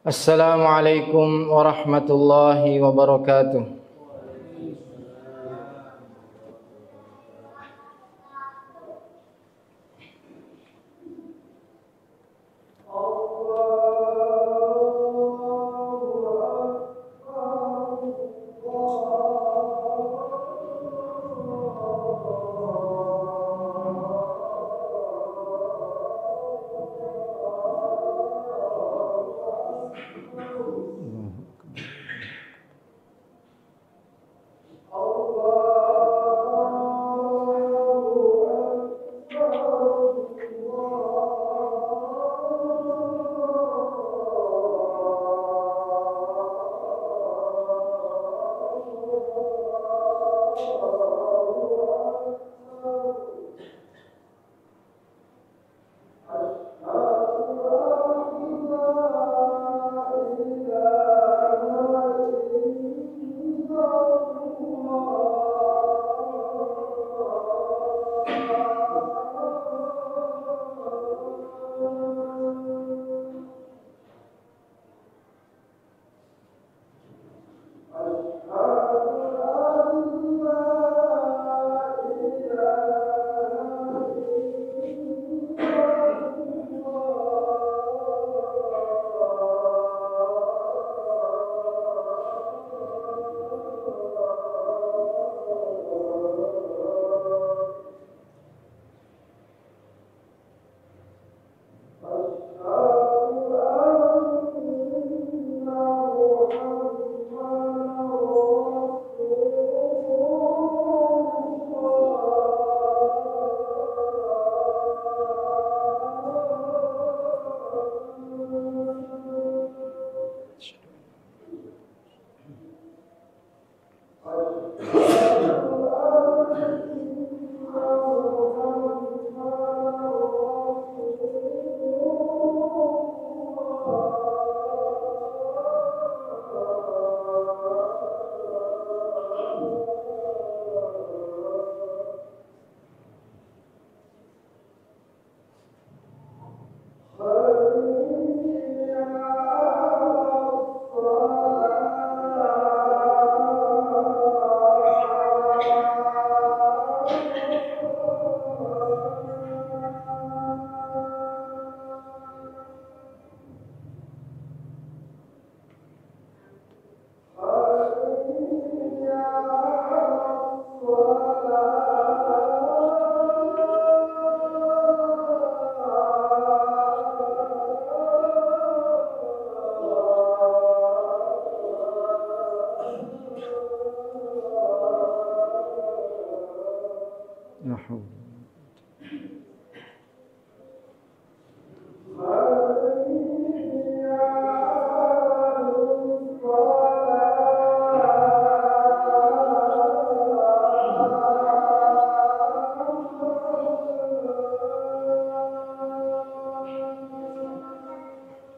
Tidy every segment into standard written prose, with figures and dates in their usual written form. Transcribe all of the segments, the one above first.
Assalamualaikum warahmatullahi wabarakatuh.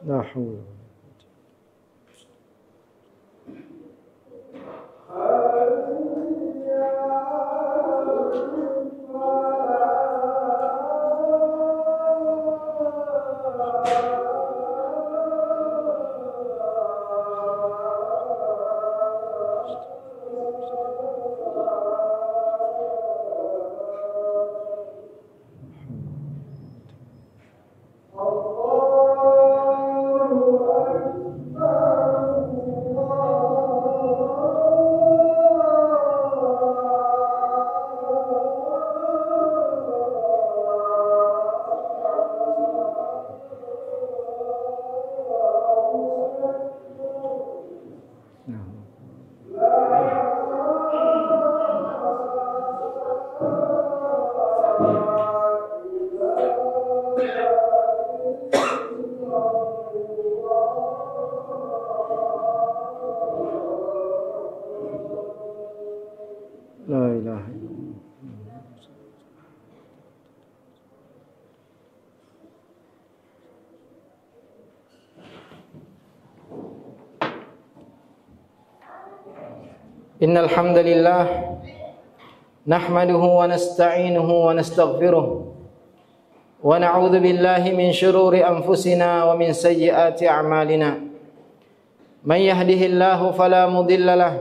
La haula. La ilaha illallah. Innal hamdalillah nahmaduhu wa nasta'inuhu wa nastaghfiruh wa na'udzu billahi min shururi anfusina wa min sayyiati a'malina. من يهده الله فلا مضل له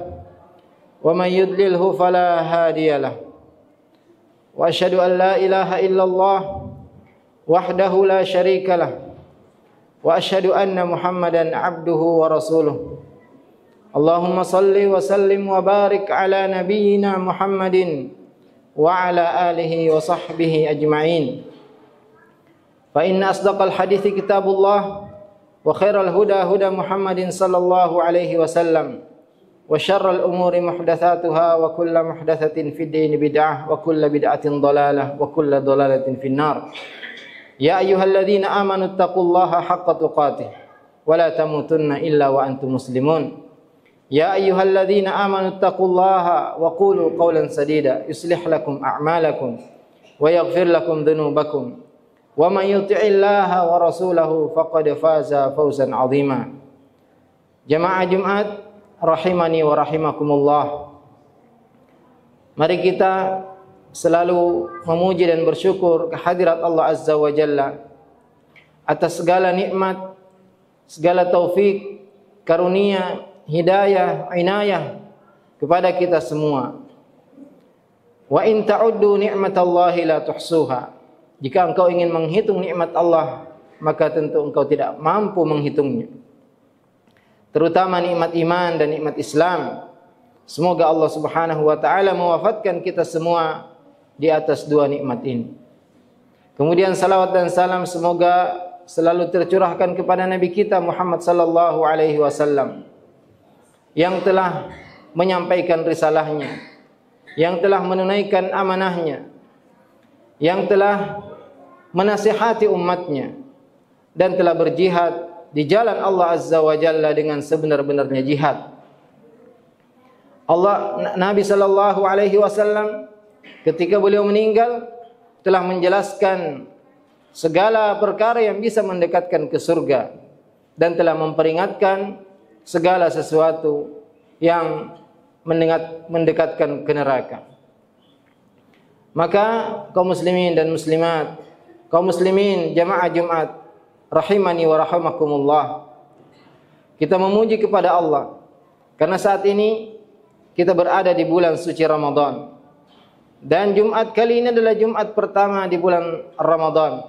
ومن يضلله فلا هادي له وأشهد أن لا إله إلا الله وحده لا شريك له وأشهد أن محمدا عبده ورسوله اللهم صل وسلم وبارك على نبينا محمد وعلى آله وصحبه أجمعين فإن أصدق الحديث كتاب الله وخير الهدى هدى محمد صلى الله عليه وسلم وشر الأمور محدثاتها وكل محدثة في الدين بدعة وكل بدعة ضلالة وكل ضلالة في النار يا أيها الذين آمنوا اتقوا الله حق تقاته ولا تموتن إلا وأنتم مسلمون يا أيها الذين آمنوا اتقوا الله وقولوا قولا سديدا يصلح لكم أعمالكم ويغفر لكم ذنوبكم ومن يطع الله ورسوله فقد فاز فوزا عظيما Jamaah Jumat rahimani wa rahimakumullah. Mari kita selalu memuji dan bersyukur kehadirat Allah Azza wa Jalla atas segala nikmat, segala taufik, karunia, hidayah, inayah kepada kita semua. Wa in ta'uddu ni'matallahi la tuhsuha. Jika engkau ingin menghitung nikmat Allah, maka tentu engkau tidak mampu menghitungnya. Terutama nikmat iman dan nikmat Islam. Semoga Allah Subhanahu wa taala mewafatkan kita semua di atas dua nikmat ini. Kemudian salawat dan salam semoga selalu tercurahkan kepada Nabi kita Muhammad sallallahu alaihi wasallam yang telah menyampaikan risalahnya, yang telah menunaikan amanahnya, yang telah menasihati umatnya dan telah berjihad di jalan Allah Azza wa Jalla dengan sebenar-benarnya jihad. Nabi sallallahu alaihi wasallam ketika beliau meninggal telah menjelaskan segala perkara yang bisa mendekatkan ke surga dan telah memperingatkan segala sesuatu yang mendekatkan ke neraka. Maka kaum muslimin dan muslimat, kaum muslimin jamaah Jumat rahimani wa rahimakumullah, kita memuji kepada Allah karena saat ini kita berada di bulan suci Ramadan dan Jumat kali ini adalah Jumat pertama di bulan Ramadan.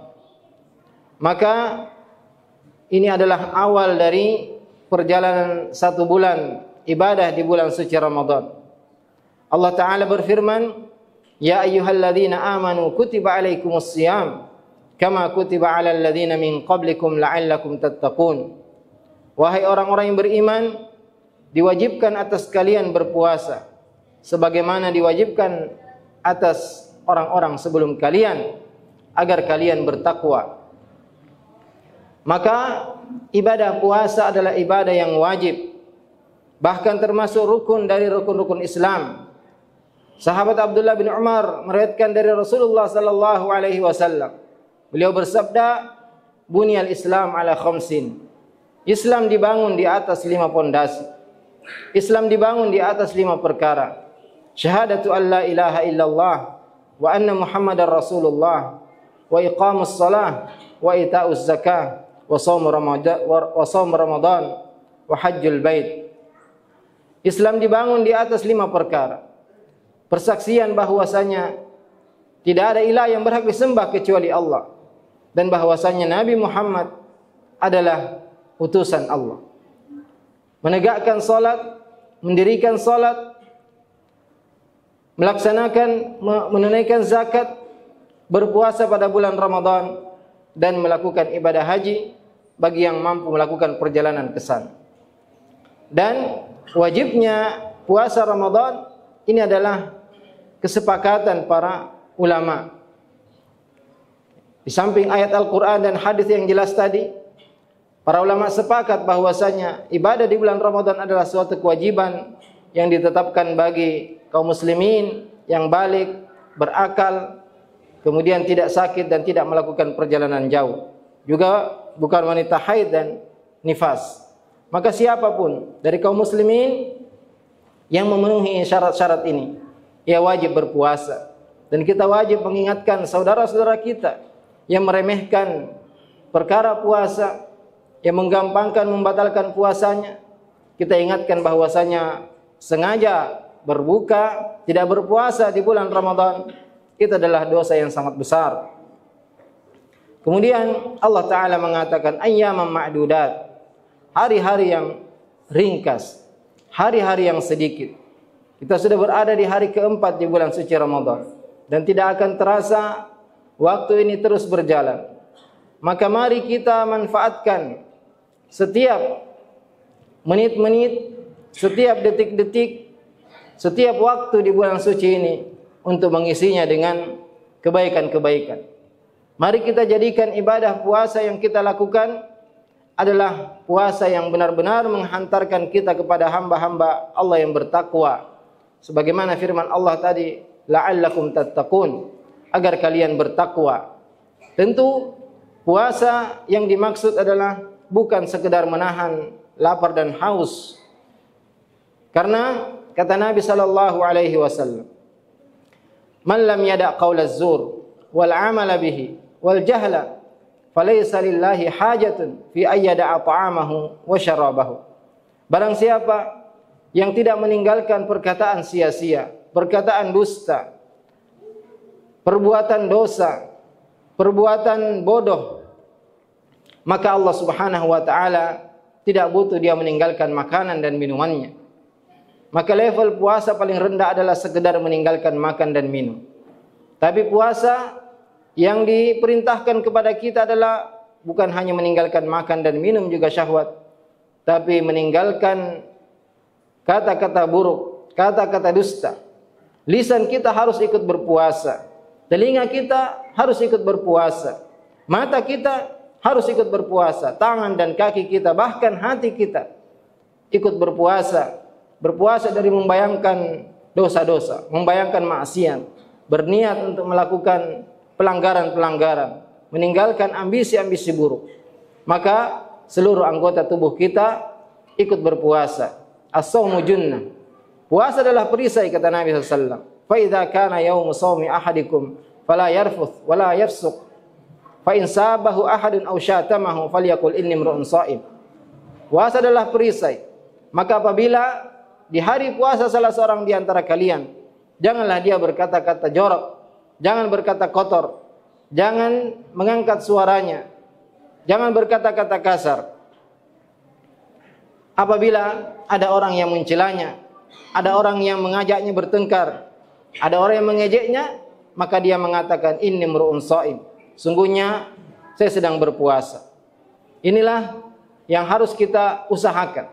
Maka ini adalah awal dari perjalanan satu bulan ibadah di bulan suci Ramadan. Allah Ta'ala berfirman, Ya ayyuhalladzina amanu kutiba alaikumus siyam kama kutiba alal ladzina min qablikum la'allakum tattaqun. Wahai orang-orang yang beriman, diwajibkan atas kalian berpuasa sebagaimana diwajibkan atas orang-orang sebelum kalian agar kalian bertakwa. Maka ibadah puasa adalah ibadah yang wajib, bahkan termasuk rukun dari rukun-rukun Islam. Sahabat Abdullah bin Umar meriwayatkan dari Rasulullah sallallahu alaihi wasallam, beliau bersabda, "Bunyal Islam ala khamsin." Islam dibangun di atas 5 pondasi. Islam dibangun di atas 5 perkara. Syahadatu an la ilaha illallah wa anna Muhammadar Rasulullah wa iqamus shalah wa ita'uz zakah wa shaum Ramadan wa hajjul bait. Islam dibangun di atas 5 perkara. Persaksian bahwasanya tidak ada ilah yang berhak disembah kecuali Allah dan bahwasanya Nabi Muhammad adalah utusan Allah. Menegakkan salat, mendirikan salat, menunaikan zakat, berpuasa pada bulan Ramadan dan melakukan ibadah haji bagi yang mampu melakukan perjalanan ke sana. Dan wajibnya puasa Ramadan ini adalah kesepakatan para ulama. Di samping ayat Al-Quran dan hadis yang jelas tadi, para ulama sepakat bahwasanya ibadah di bulan Ramadan adalah suatu kewajiban yang ditetapkan bagi kaum muslimin yang balik, berakal, kemudian tidak sakit dan tidak melakukan perjalanan jauh. Juga bukan wanita haid dan nifas. Maka siapapun dari kaum muslimin yang memenuhi syarat-syarat ini, ia wajib berpuasa. Dan kita wajib mengingatkan saudara-saudara kita yang meremehkan perkara puasa, yang menggampangkan membatalkan puasanya, kita ingatkan bahwasanya sengaja berbuka, tidak berpuasa di bulan Ramadan, itu adalah dosa yang sangat besar. Kemudian Allah Ta'ala mengatakan ayyaman ma'dudat, hari-hari yang ringkas, hari-hari yang sedikit. Kita sudah berada di hari keempat di bulan suci Ramadan, dan tidak akan terasa waktu ini terus berjalan. Maka mari kita manfaatkan setiap menit-menit, setiap detik-detik, setiap waktu di bulan suci ini untuk mengisinya dengan kebaikan-kebaikan. Mari kita jadikan ibadah puasa yang kita lakukan adalah puasa yang benar-benar menghantarkan kita kepada hamba-hamba Allah yang bertakwa. Sebagaimana firman Allah tadi, la'allakum tattaqun, agar kalian bertakwa. Tentu puasa yang dimaksud adalah bukan sekedar menahan lapar dan haus. Karena kata Nabi sallallahu alaihi wasallam, "Man lam yada' qaula az-zur wal 'amala bihi wal jahla falaysa lillahi hajatun fi ayyada'a ta'amahu wa syarabahu." Barang siapa yang tidak meninggalkan perkataan sia-sia, perkataan dusta, perbuatan dosa, perbuatan bodoh, maka Allah Subhanahu wa taala tidak butuh dia meninggalkan makanan dan minumannya. Maka level puasa paling rendah adalah sekedar meninggalkan makan dan minum. Tapi puasa yang diperintahkan kepada kita adalah bukan hanya meninggalkan makan dan minum juga syahwat, tapi meninggalkan kata-kata buruk, kata-kata dusta. Lisan kita harus ikut berpuasa, telinga kita harus ikut berpuasa, mata kita harus ikut berpuasa, tangan dan kaki kita, bahkan hati kita ikut berpuasa. Berpuasa dari membayangkan dosa-dosa, membayangkan maksiat, berniat untuk melakukan pelanggaran-pelanggaran, meninggalkan ambisi-ambisi buruk. Maka seluruh anggota tubuh kita ikut berpuasa. As-sawmu junnah. Puasa adalah perisai, kata Nabi SAW. Fa idza kana yaumu sawmi ahadikum fala yarfuth wala yafsuq. Fa in sabahu ahadun aw syatamahu falyaqul inni imru'un sha'im. Puasa adalah perisai. Maka apabila di hari puasa salah seorang di antara kalian, janganlah dia berkata-kata jorok, jangan berkata kotor, jangan mengangkat suaranya, jangan berkata-kata kasar. Apabila ada orang yang mencelanya, ada orang yang mengajaknya bertengkar, ada orang yang mengejeknya, maka dia mengatakan inni imru'un sha'im, sungguhnya saya sedang berpuasa. Inilah yang harus kita usahakan.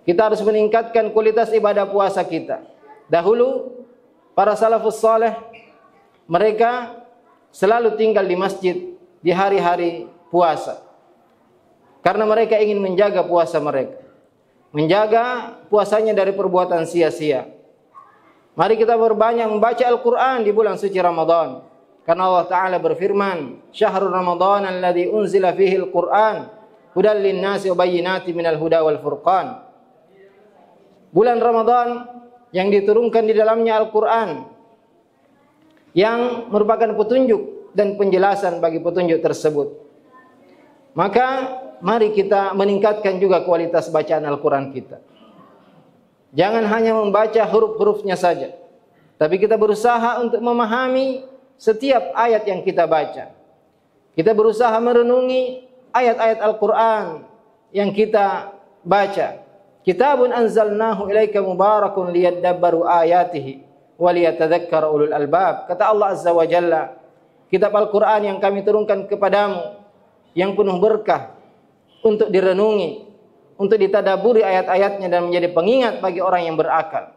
Kita harus meningkatkan kualitas ibadah puasa kita. Dahulu para salafus saleh mereka selalu tinggal di masjid di hari-hari puasa. Karena mereka ingin menjaga puasa mereka, menjaga puasanya dari perbuatan sia-sia. Mari kita berbanyak membaca Al-Quran di bulan suci Ramadan. Karena Allah Ta'ala berfirman, Syahrul Ramadan alladhi unzila fihi Al-Quran hudal linnasi wa bayyinati minal huda wal furqan. Bulan Ramadan yang diturunkan di dalamnya Al-Quran, yang merupakan petunjuk dan penjelasan bagi petunjuk tersebut. Maka mari kita meningkatkan juga kualitas bacaan Al-Quran kita. Jangan hanya membaca huruf-hurufnya saja, tapi kita berusaha untuk memahami setiap ayat yang kita baca. Kita berusaha merenungi ayat-ayat Al-Quran yang kita baca. Kitabun anzalnahu ilaika mubarakun liyadabbaru ayatihi wa liyatadzakkara ulul albab. Kata Allah Azza wa Jalla, kitab Al-Quran yang kami turunkan kepadamu yang penuh berkah untuk direnungi, untuk ditadaburi ayat-ayatnya dan menjadi pengingat bagi orang yang berakal.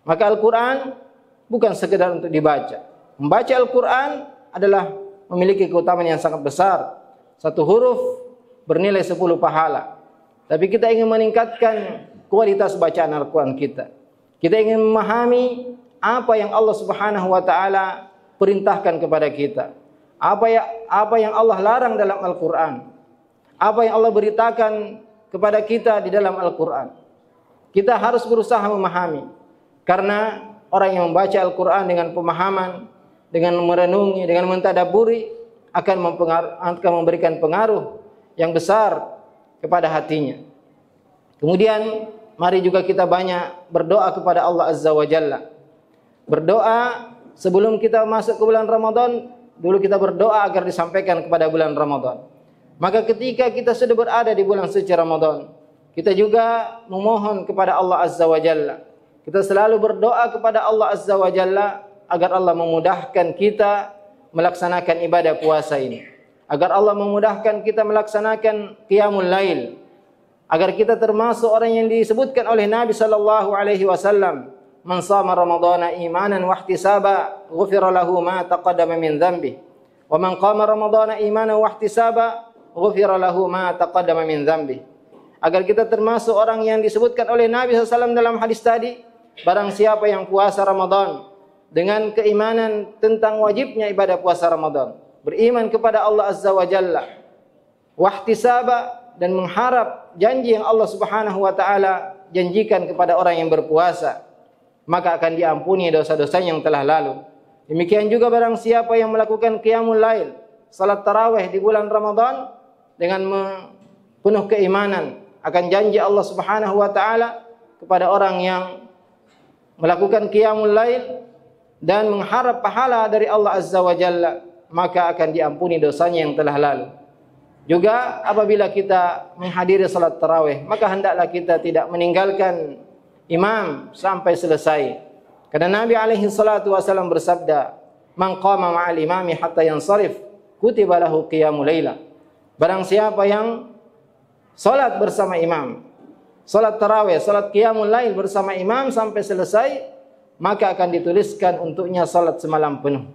Maka Al-Quran bukan sekedar untuk dibaca. Membaca Al-Quran adalah memiliki keutamaan yang sangat besar. Satu huruf bernilai 10 pahala. Tapi kita ingin meningkatkan kualitas bacaan Al-Quran kita. Kita ingin memahami apa yang Allah Subhanahu wa taala perintahkan kepada kita. Apa yang Allah larang dalam Al-Quran. Apa yang Allah beritakan kepada kita di dalam Al-Quran. Kita harus berusaha memahami. Karena orang yang membaca Al-Quran dengan pemahaman, dengan merenungi, dengan mentadaburi, akan memberikan pengaruh yang besar kepada hatinya. Kemudian mari juga kita banyak berdoa kepada Allah Azza wa Jalla. Berdoa sebelum kita masuk ke bulan Ramadan, dulu kita berdoa agar disampaikan kepada bulan Ramadan. Maka ketika kita sudah berada di bulan suci Ramadan, kita juga memohon kepada Allah Azza wa Jalla. Kita selalu berdoa kepada Allah Azza wa Jalla agar Allah memudahkan kita melaksanakan ibadah puasa ini. Agar Allah memudahkan kita melaksanakan qiyamul lail. Agar kita termasuk orang yang disebutkan oleh Nabi sallallahu alaihi wasallam, "Man shama ramadhana imanan wa ihtisaba, ghufira lahu ma taqaddama min dhanbi. Wa man qama ramadhana imanan wa ihtisaba, ghufira lahu ma taqaddama min dhanbi." Agar kita termasuk orang yang disebutkan oleh Nabi SAW dalam hadis tadi, barang siapa yang puasa Ramadan dengan keimanan tentang wajibnya ibadah puasa Ramadan, beriman kepada Allah Azza wa Jalla, wahtisaba, dan mengharap janji yang Allah Subhanahu wa taala janjikan kepada orang yang berpuasa, maka akan diampuni dosa-dosanya yang telah lalu. Demikian juga barang siapa yang melakukan qiyamul lail, salat tarawih di bulan Ramadan dengan penuh keimanan akan janji Allah Subhanahu wa taala kepada orang yang melakukan qiyamul lail dan mengharap pahala dari Allah Azza wa Jalla, maka akan diampuni dosanya yang telah lalu. Juga apabila kita menghadiri salat tarawih, maka hendaklah kita tidak meninggalkan imam sampai selesai. Karena Nabi alaihi salatu wasallam bersabda, "Man qama ma'al imami hatta yansarif, kutiba lahu qiyamul laila." Barang siapa yang salat bersama imam, salat tarawih, salat qiyamul lail bersama imam sampai selesai, maka akan dituliskan untuknya salat semalam penuh.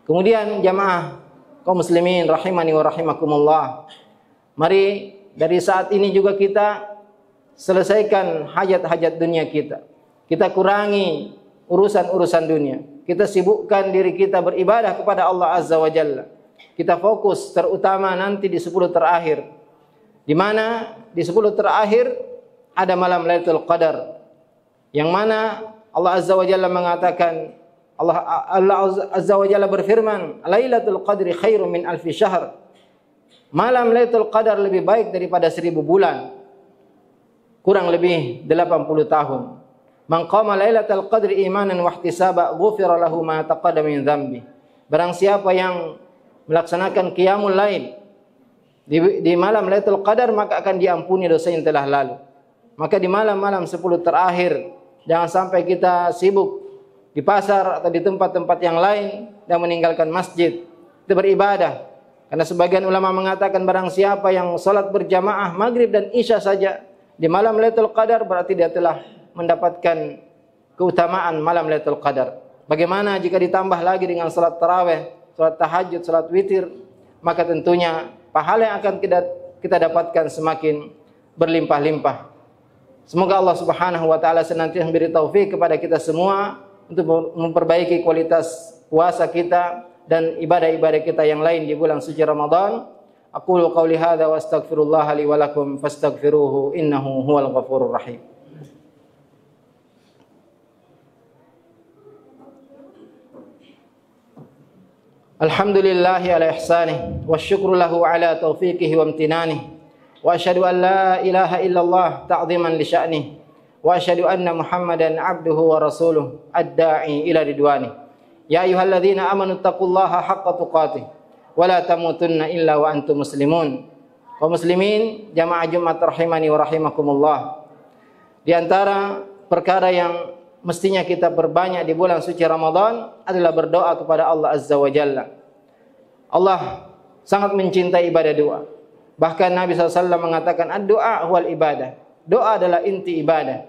Kemudian jamaah kaum muslimin rahimani wa rahimakumullah, mari dari saat ini juga kita selesaikan hajat-hajat dunia kita. Kita kurangi urusan-urusan dunia. Kita sibukkan diri kita beribadah kepada Allah Azza wa Jalla. Kita fokus terutama nanti di 10 terakhir. Di mana di 10 terakhir ada malam Lailatul Qadar, yang mana Allah Azza wa Jalla mengatakan, Allah Azza wa Jalla berfirman, "Lailatul Qadri khairum min alfi syahr." Malam Lailatul Qadar lebih baik daripada 1000 bulan. Kurang lebih 80 tahun. "Man qama Lailatul Qadri imanan wa ihtisaba, ghufira lahu ma taqaddama min dhanbi." Barang siapa yang melaksanakan qiyamul lail di malam Lailatul Qadar, maka akan diampuni dosa yang telah lalu. Maka di malam-malam 10 terakhir, jangan sampai kita sibuk di pasar atau di tempat-tempat yang lain dan meninggalkan masjid. Kita beribadah. Karena sebagian ulama mengatakan barang siapa yang salat berjamaah maghrib dan isya saja di malam Lailatul Qadar, berarti dia telah mendapatkan keutamaan malam Lailatul Qadar. Bagaimana jika ditambah lagi dengan salat tarawih, salat tahajud, salat witir, maka tentunya pahala yang akan kita dapatkan semakin berlimpah-limpah. Semoga Allah Subhanahu wa taala senantiasa memberi taufik kepada kita semua untuk memperbaiki kualitas puasa kita dan ibadah-ibadah kita yang lain di bulan suci Ramadan. Aqulu qauli hadza wa astaghfirullah li wa lakum fastaghfiruhu innahu huwal ghafurur rahim. Alhamdulillahi ala ihsanih wa syukru lahu ala taufiqihi wa amtinanih wa asyhadu an la ilaha illallah ta'ziman li sya'nih wa asyhadu anna Muhammadan abduhu wa rasuluh ad-da'i ila ridwanih. Ya ayyuhalladzina amanu taqullaha haqqa tuqatih wa la tamutunna illa wa antum muslimun. Kaum muslimin jamaah Jumat rahimani wa rahimakumullah, di antara perkara yang mestinya kita perbanyak di bulan suci Ramadan adalah berdoa kepada Allah Azza wa Jalla. Allah sangat mencintai ibadah doa. Bahkan Nabi SAW mengatakan ad-doa huwal ibadah. Doa adalah inti ibadah.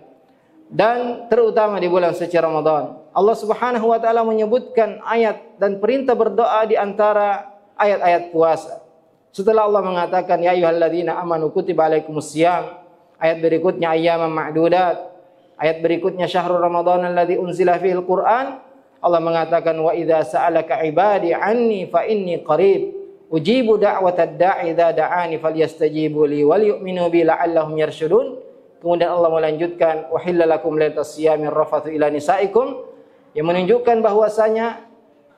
Dan terutama di bulan suci Ramadan, Allah Subhanahu wa taala menyebutkan ayat dan perintah berdoa di antara ayat-ayat puasa. Setelah Allah mengatakan ya ayyuhalladzina amanu kutiba alaikumusiyam, ayat berikutnya ayyaman ma'dudat, ayat berikutnya syahrul ramadhan alladzi unzila fihil Qur'an, Allah mengatakan wa idza sa'alaka ibadi anni fa inni qarib ujibu da'watad da'i idza da'ani falyastajibu li wal yu'minu bi la'allahum yarshudun. Kemudian Allah melanjutkan wa hillalakum lailatas siyamir rafathu ila nisaikum, yang menunjukkan bahwasanya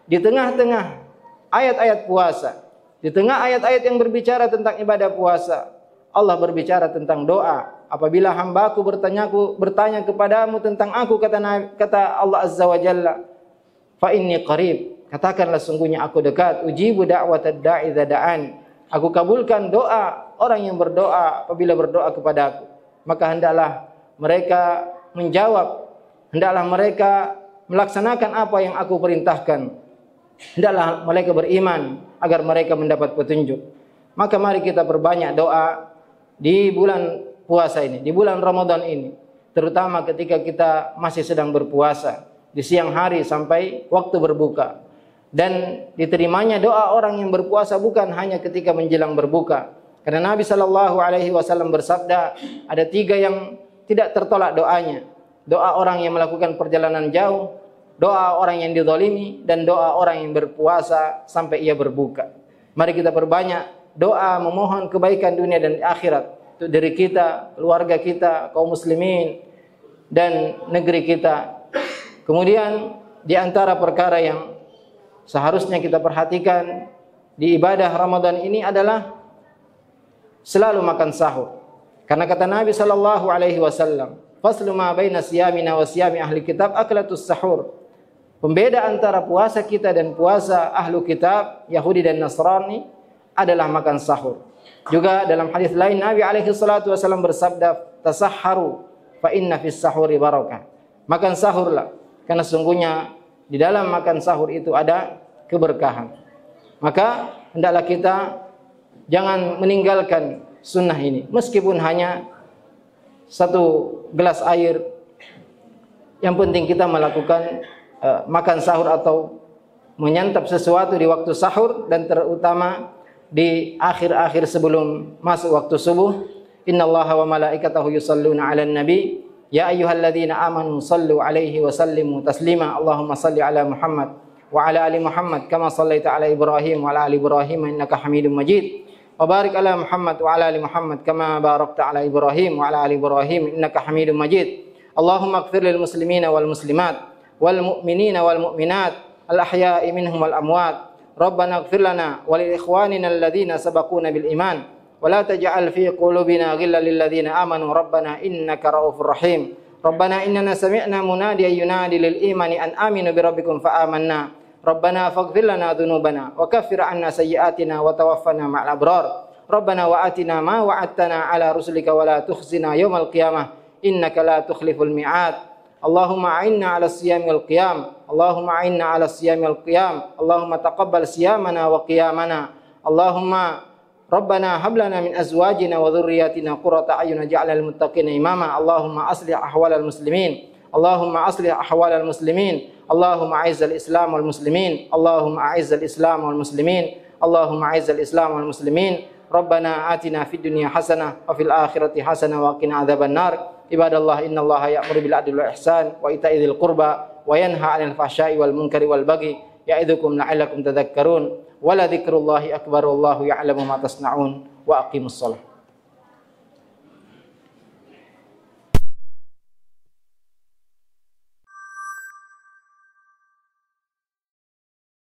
di tengah-tengah ayat-ayat puasa, di tengah ayat-ayat yang berbicara tentang ibadah puasa, Allah berbicara tentang doa. Apabila hambaku bertanya kepadamu tentang aku, kata Allah Azza wa Jalla, fa inni qarib, katakanlah sungguhnya aku dekat, ujibu da'watad da'i idza da'an, aku kabulkan doa orang yang berdoa apabila berdoa kepadaku. Maka hendaklah mereka menjawab, hendaklah mereka melaksanakan apa yang aku perintahkan, hendaklah mereka beriman agar mereka mendapat petunjuk. Maka mari kita perbanyak doa di bulan puasa ini, di bulan Ramadan ini, terutama ketika kita masih sedang berpuasa, di siang hari sampai waktu berbuka. Dan diterimanya doa orang yang berpuasa bukan hanya ketika menjelang berbuka. Karena Nabi SAW bersabda, ada 3 yang tidak tertolak doanya. Doa orang yang melakukan perjalanan jauh, doa orang yang dizalimi, dan doa orang yang berpuasa sampai ia berbuka. Mari kita perbanyak doa memohon kebaikan dunia dan akhirat untuk diri kita, keluarga kita, kaum muslimin, dan negeri kita. Kemudian di antara perkara yang seharusnya kita perhatikan di ibadah Ramadan ini adalah selalu makan sahur. Karena kata Nabi SAW, faslu ma baina siyamina wa siyami ahli kitab aklatus sahur. Pembeda antara puasa kita dan puasa ahlu kitab, Yahudi dan Nasrani adalah makan sahur. Juga dalam hadis lain Nabi SAW bersabda, tasahharu fa inna fis sahuri barakah. Makan sahurlah, karena sungguhnya di dalam makan sahur itu ada keberkahan. Maka hendaklah kita jangan meninggalkan sunnah ini, meskipun hanya 1 gelas air. Yang penting kita melakukan makan sahur atau menyantap sesuatu di waktu sahur, dan terutama di akhir-akhir sebelum masuk waktu subuh. Innallaha wa malaikatahu yusalluna 'alan nabi ya ayyuhalladzina amanu sallu 'alaihi wa sallimu taslima. Allahumma salli 'ala Muhammad wa 'ala ali Muhammad kama shallaita 'ala Ibrahim wa 'ala ali Ibrahim innaka Hamidum Majid. Wa barik 'ala Muhammad wa 'ala ali Muhammad kama barakta 'ala Ibrahim wa 'ala ali Ibrahim innaka Hamidum Majid. Allahumma ighfir lil muslimina wal muslimat wal mu'minina wal mu'minat al ahya'i minhum wal amwat. Rabbana ighfir lana wa lil ikhwanina alladhina sabaquna bil iman wa la taj'al fi qulubina ghillan lil ladzina amanu rabbana innaka ra'ufur rahim. Rabbana innana sami'na munadiyan yunadi lil imani an aminu bi rabbikum fa amanna. Rabbana faghfir lana dhunubana wa kaffir 'anna sayyi'atina wa tawaffana ma'al abrar. Rabbana wa atina ma wa'adtana 'ala rusulika wa la tukhzina yawmal qiyamah innaka la tukhliful mi'ad. Allahumma a'inna 'ala siyami wal qiyam. Allahumma a'inna 'ala siyami wal qiyam. Allahumma taqabbal siyamana wa qiyamana. Allahumma Rabbana hab lana min azwajina wa dhurriyyatina qurrata a'yun waj'alna lil muttaqina imama. Allahumma aslih ahwalal muslimin. Allahumma aslih ahwalal muslimin. Allahumma a'izzal Islam wal muslimin. Allahumma a'izzal Islam wal muslimin. Allahumma a'izzal Islam wal muslimin. Rabbana atina fid dunya hasanah wa fil akhirati hasanah wa qina adzaban nar. Ibadallah, innallaha ya'muru bil adli wal ihsan wa ita'i dzil qurba wa yanha 'anil fahsya'i wal munkari wal baghi ya'idzukum la'allakum tadhakkarun. Wa la dzikrullahi akbar wallahu ya'lamu ma tasna'un wa aqimus shalah.